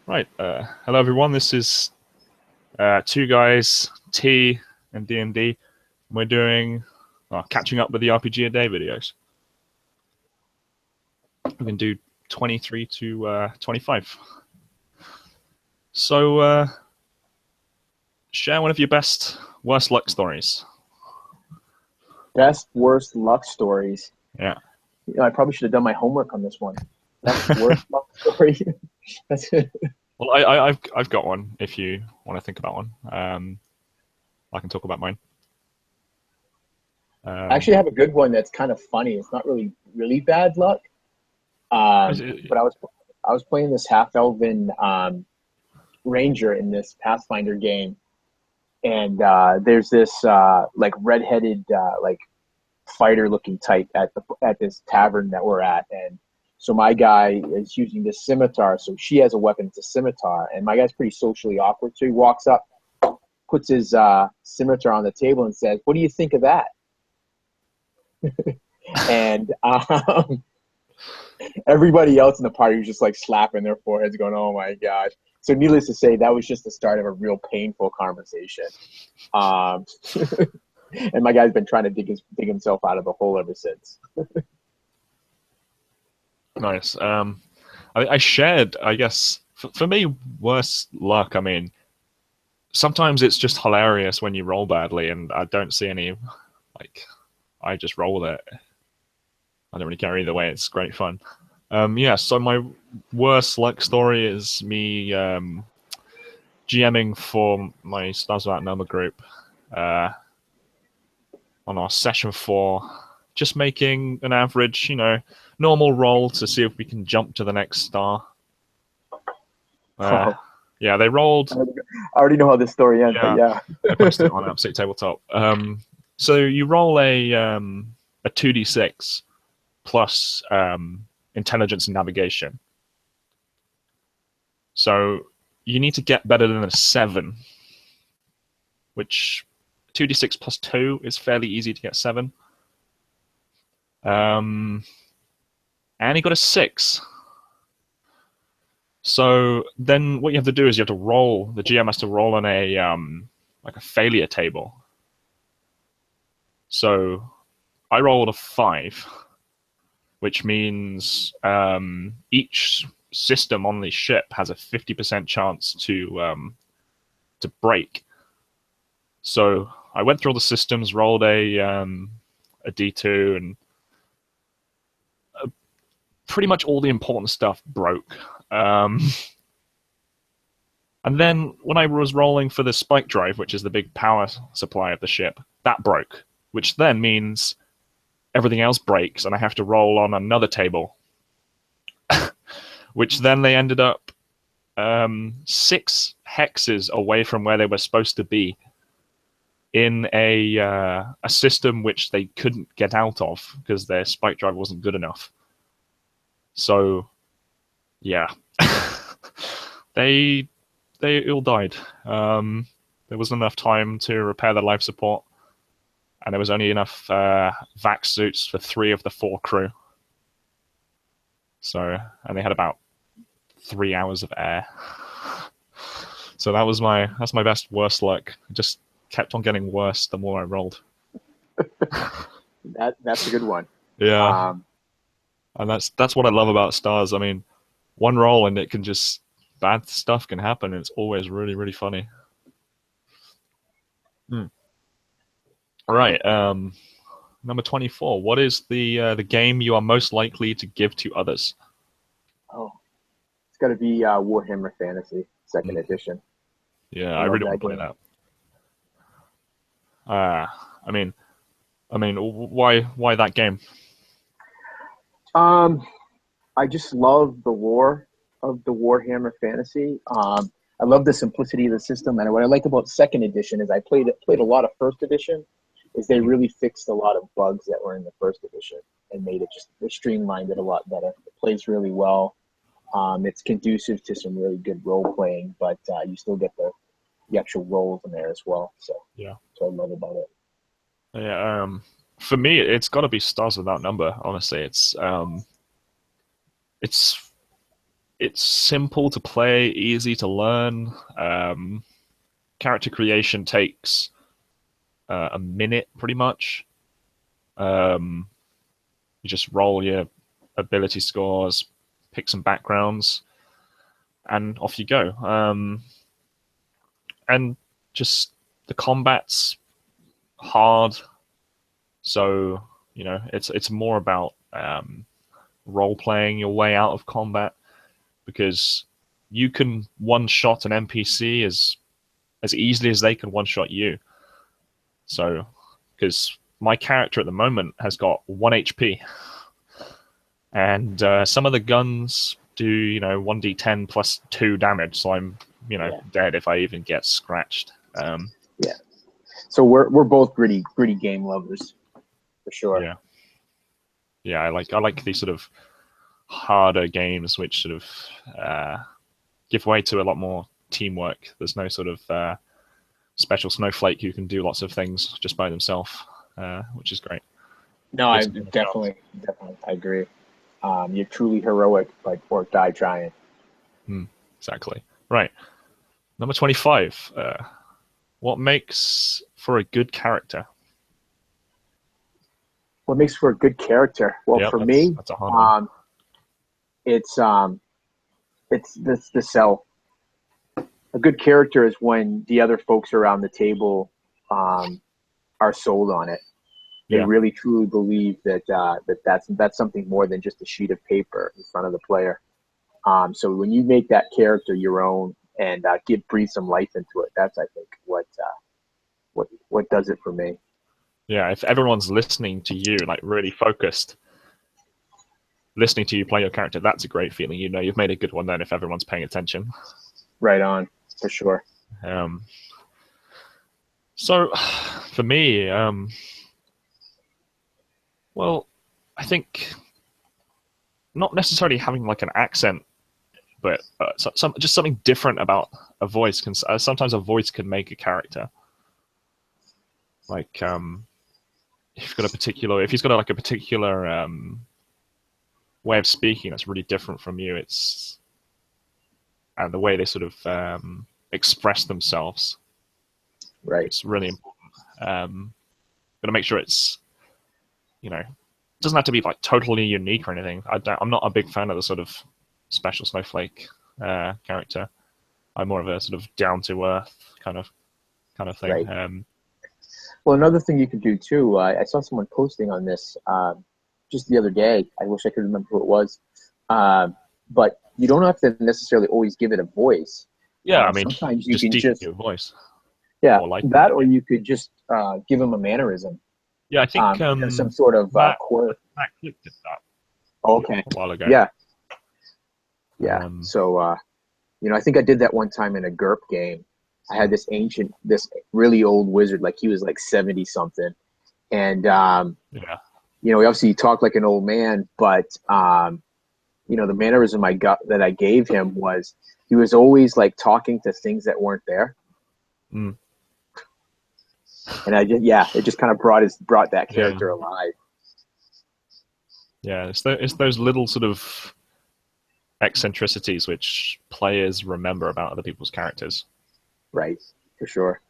Right. Hello, everyone. This is two guys, T and D&D. We're doing catching up with the RPGaDay videos. We can do 23 to 25. So, share one of your best, worst luck stories. Best, worst luck stories. Yeah. I probably should have done my homework on this one. Best, worst luck story. That's it. Well, I've got one. If you want to think about one, I can talk about mine. I actually have a good one that's kind of funny. It's not really bad luck. But I was playing this half elven ranger in this Pathfinder game, and there's this like redheaded like fighter looking type at this tavern that we're at, and so my guy is using this scimitar. So she has a weapon, it's a scimitar, and my guy's pretty socially awkward. So he walks up, puts his scimitar on the table, and says, "What do you think of that?" And everybody else in the party was just like slapping their foreheads, going, "Oh my gosh!" So needless to say, that was just the start of a real painful conversation. And my guy's been trying to dig himself out of the hole ever since. Nice. I shared, I guess, for me, worse luck. I mean, sometimes it's just hilarious when you roll badly, and I don't see any, like, I just roll it. I don't really care either way. It's great fun. Yeah, so my worst luck story is me GMing for my Stars Without Number group on our session 4, just making an average, normal roll to see if we can jump to the next star. Yeah, they rolled. I already know how this story ends, but yeah. I posted it on Absolute Tabletop. So you roll a 2d6 plus intelligence and navigation. So you need to get better than a 7, which 2d6 plus 2 is fairly easy to get 7. And he got a 6. So then what you have to do is you have to roll, the GM has to roll on a like a failure table. So I rolled a 5, which means each system on the ship has a 50% chance to break. So I went through all the systems, rolled a D2, and pretty much all the important stuff broke. And then when I was rolling for the spike drive, which is the big power supply of the ship, that broke, which then means everything else breaks, and I have to roll on another table, which then they ended up 6 hexes away from where they were supposed to be in a system which they couldn't get out of because their spike drive wasn't good enough. So, yeah, they all died. There wasn't enough time to repair the life support, and there was only enough vac suits for 3 of the 4 crew. So, and they had about 3 hours of air. So that's my best worst luck. It just kept on getting worse the more I rolled. That's a good one. Yeah. And that's what I love about stars. I mean, one roll and it can just, bad stuff can happen, and it's always really, really funny. All right. Number 24. What is the game you are most likely to give to others? Oh, it's got to be Warhammer Fantasy 2nd edition. Yeah, I really want to play that. I mean, why that game? I just love the lore of the Warhammer Fantasy. I love the simplicity of the system, and what I like about 2nd edition is I played a lot of 1st edition. Is they really fixed a lot of bugs that were in the 1st edition and made it they streamlined it a lot better. It plays really well. It's conducive to some really good role playing, but you still get the actual roles in there as well. So yeah, that's what I love about it. Yeah, for me, it's got to be Stars Without Number. Honestly, it's it's simple to play, easy to learn. Character creation takes a minute, pretty much. Um, you just roll your ability scores, pick some backgrounds, and off you go. And just the combat's hard, so it's more about role playing your way out of combat, because you can one shot an NPC as easily as they can one shot you. So, because my character at the moment has got 1 HP, and some of the guns do 1d10 plus 2 damage, so I'm dead if I even get scratched. Yeah. So we're both gritty game lovers, for sure. Yeah. Yeah, I like these sort of harder games which sort of give way to a lot more teamwork. There's no sort of special snowflake who can do lots of things just by themselves, which is great. No, I definitely I agree. You're truly heroic, like, or die trying. Exactly. Right. Number 25. What makes for a good character? What makes for a good character? Well, Yep, for me, that's a hard one. it's the sell. A good character is when the other folks around the table are sold on it. They really truly believe that that's something more than just a sheet of paper in front of the player. So when you make that character your own and breathe some life into it, that's, I think, what does it for me. Yeah, if everyone's listening to you, like really focused, listening to you play your character, that's a great feeling. You've made a good one then if everyone's paying attention. Right on, for sure. So for me, well, I think not necessarily having like an accent, but just something different about a voice. Sometimes a voice can make a character. Like if he's got like a particular way of speaking that's really different from you, and the way they sort of express themselves. Right. It's really important. Got to make sure it's, it doesn't have to be like totally unique or anything. I'm not a big fan of the sort of special snowflake character. I'm more of a sort of down to earth kind of thing. Right. Well, another thing you could do too. I saw someone posting on this just the other day. I wish I could remember who it was. But you don't have to necessarily always give it a voice. Yeah, I mean, sometimes you just can teach just your voice. or you could just give them a mannerism. Yeah, I think some sort of quirk. Matt Click did that. Okay. A while ago. Yeah. Yeah. So I think I did that one time in a GURP game. I had this really old wizard, like he was like 70 something, and obviously he talked like an old man, but the mannerism that I gave him was he was always like talking to things that weren't there. And it just kind of brought that character alive. Yeah, it's those little sort of eccentricities which players remember about other people's characters. Right, for sure.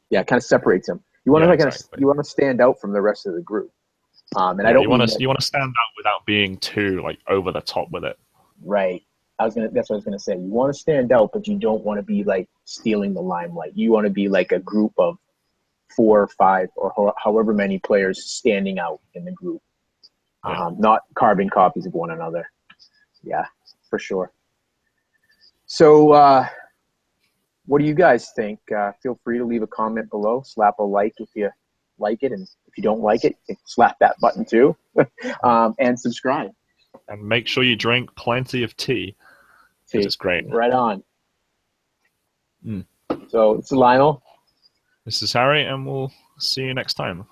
Yeah, it kind of separates them. You want you want to stand out from the rest of the group. And I don't. You want to stand out without being too like over the top with it. Right. That's what I was gonna say. You want to stand out, but you don't want to be like stealing the limelight. You want to be like a group of 4 or 5 or however many players standing out in the group, not carbon copies of one another. Yeah, for sure. So, what do you guys think? Feel free to leave a comment below. Slap a like if you like it, and if you don't like it, slap that button too, and subscribe. And make sure you drink plenty of tea. It's great. Right on. So, it's Lionel. This is Harry, and we'll see you next time.